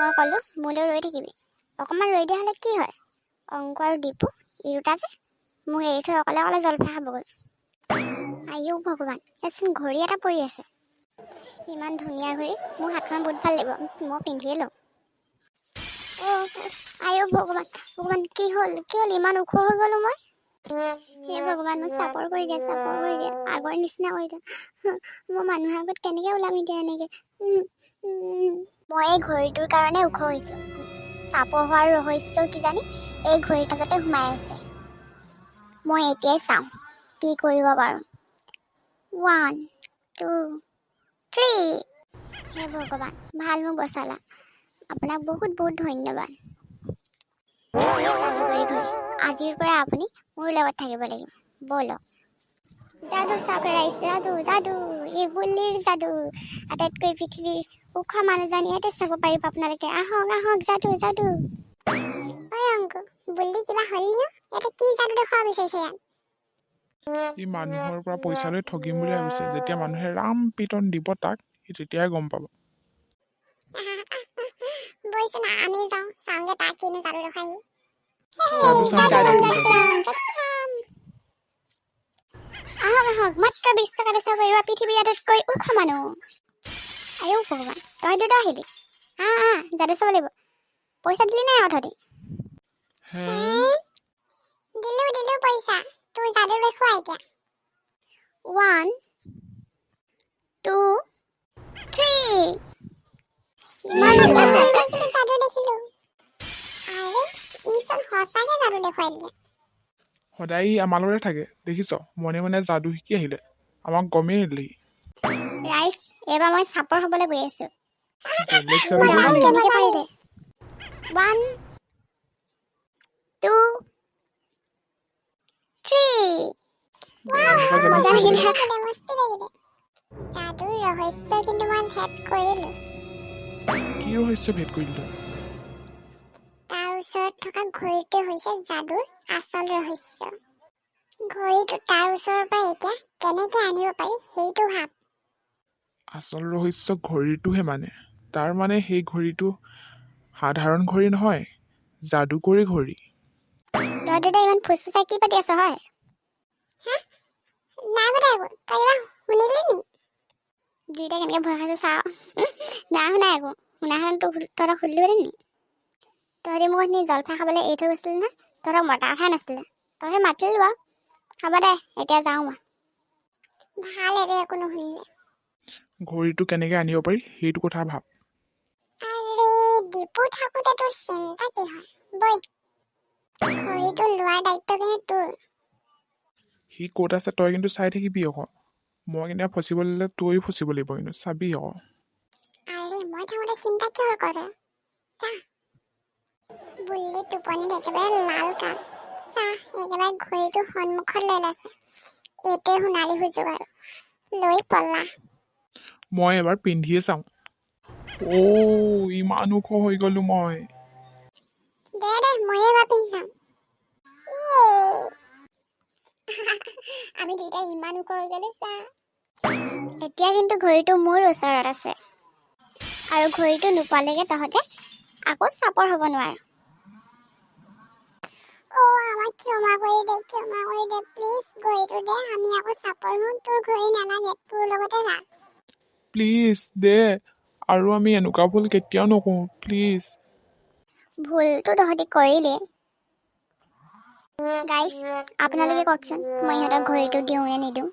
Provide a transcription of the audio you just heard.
মই ক'লোঁ মোলৈ ৰৈ থাকিবি, অকণমান ৰৈ দিয়া হ'লে কি হয়, অংক আৰু দীপু এই দুটা যে মোক এৰি থৈ অকলে অকলে জলফাই খাব গ'ল। আইও ভগৱান, ইয়াতচোন ঘড়ী এটা পৰি আছে। ইমান ধুনীয়া ঘড়ী, মোৰ হাতখন বহুত ভাল লাগিব, মই পিন্ধিয়ে লওঁ। আইও ভগৱান, ভগৱান কি হ'ল ইমান ওখ হৈ গ'লো মই। হে ভগৱান, মোক চাপৰ কৰি দিয়া, আগৰ নিচিনা হৈ যা। মই মানুহৰ আগত কেনেকে ওলাম এতিয়া এনেকে। মই এই ঘড়ীটোৰ কাৰণে ওখ হৈছো। চাপৰ হোৱাৰ ৰহস্য কিজানি এই ঘড়ীৰ মাজতে সোমাই আছে। মই এতিয়াই চাওঁ কি কৰিব পাৰোঁ। 1 2 3। হে ভগৱান, ভাল মোক বচালা, আপোনাক বহুত বহুত ধন্যবাদ। যাদুকৰী ঘড়ী, আজিৰ পৰা আপুনি মোৰ লগত থাকিব লাগিব, ব'লক। যাদু চাওক ৰাইজ, যাদু এই বুল্লিৰ যাদু। আটাইতকৈ পৃথিৱীৰ ওখ মানুহজন ইয়াতে চাব পাৰিব আপোনালোকে। আহক যাদু। ঐ অংকু, বুল্লি কিবা হ'ল নি? ইয়াতে কি যাদু দেখুৱাব বিচাৰিছে ইয়াত? ই মানুহৰ পৰা পইচা লৈ ঠগিম বুলি ভাবিছে। যেতিয়া মানুহে ৰাম পিটন দিব তাক, সি তেতিয়াই গম পাব। বৈচোন আমি যাওঁ, চাওঁগে তাক কিনো যাদু দেখাই। যাদু চাম। আহক, মাত্ৰ 20 টকাতে চাব পাৰিব পৃথিৱীৰ আটাইতকৈ ওখ মানুহ। আইও ভগৱান, তই দুটা আহিলি। যাদু চাব লাগিব। পইচা দিলি নাই অথনি? দিলো পইচা, তোৰ যাদু দেখুৱা এতিয়া। 1 2 3। যাদু দেখিলো। আৰে ইচোন সঁচাকে যাদু দেখুৱাই দিলে। সদায় ই আমাৰ লগতে থাকে, দেখিছ? মনে যাদু শিকি আহিলে, আমাক গমেই নিদিলেহি। ৰাইজ, এইবাৰ মই চাপৰ হ'বলৈ গৈ আছো। বেলেগ যাদু কেনেকে পাৰিলে? 1 2 3। মজা লাগিলে। যাদুৰ ৰহস্য কিন্তু মই ভেদ কৰিলো। কি ৰহস্য ভেদ কৰিলি? তাৰ ওচৰত থকা ঘড়ীটো হৈছে যাদুৰ আচল ৰহস্য। ঘড়ীটো তাৰ ওচৰৰ পৰা এতিয়া কেনেকে আনিব পাৰি সেইটো ভাব। আচল ৰহস্য ঘড়ীটোহে মানে। তাৰ মানে সেই ঘড়ীটো সাধাৰণ ঘড়ী নহয়, যাদুকৰী ঘড়ী। তই দাদা ইমান ফুচফুচাই কি পাতি আছ হয়? নাই পতা একো, তই কিবা শুনিলি নি? দুইটা কেনেকে ভয় খাইছে চা। নাই শুনা একো, শুনা হ'লে তহঁতক সুধিলি নি? তহঁতি মোক এনে জলফাই খাবলৈ এৰি থৈ গৈছিলি নহয়, তহঁতক মতা কথাই নাছিলে। তহঁতে মাতিলি বাৰু। হ'ব দে, এতিয়া যাওঁ মই। ভাল এৰে একো নুশুনিলে। ঘড়ীটো কেনেকে আনিব পাৰি সেইটো কথা ভাব। আৰে দীপু থাকোতে তোৰ চিন্তা কি হয়? বৈ, ঘড়ীটো লোৱাৰ দায়িত্ব কিন্তু তোৰ। সি ক'ত আছে তই কিন্তু চাই থাকিবি আকৌ। মই কিন্তু ফচিব ল'লে তইও ফচিব লাগিব, কিন্তু চাবি আকৌ। আৰে মই থাকোতে চিন্তা কিহৰ কৰে? চা, বুল্লি টোপনিত একেবাৰে লাল কাম। চা, একেবাৰে ঘড়ীটো সন্মুখত লৈ লৈছে। এইটোৱে সোণালী সুযোগ আৰু, লৈ পলা। মই এবাৰ পিন্ধিয়ে চাওঁ। ইমান ওখ হৈ গলো মই। দে ময়ে এবাৰ পিন্ধি চাম। আমি দুইটাই ইমান ওখ হৈ গলো চা। এতিয়া কিন্তু ঘড়ীটো মোৰ ওচৰত আছে, আৰু ঘড়ীটো নোপোৱালৈকে তহঁতে আকৌ চাপৰ হ'ব নোৱাৰ। আমাক ক্ষমা কৰি দে প্লিজ। ঘড়ীটো দে, আমি আকৌ চাপৰ হম। তোৰ ঘড়ী নালাগে, তোৰ লগতে ৰাখ। প্লিজ দে, আৰু আমি এনেকুৱা ভুল কেতিয়াও নকৰোঁ, প্লিজ। ভুলটো তহঁতি কৰিলি। গাইজ, আপোনালোকে কওকচোন মই ইহঁতক ঘড়ীটো দিওঁ নে নিদিওঁ?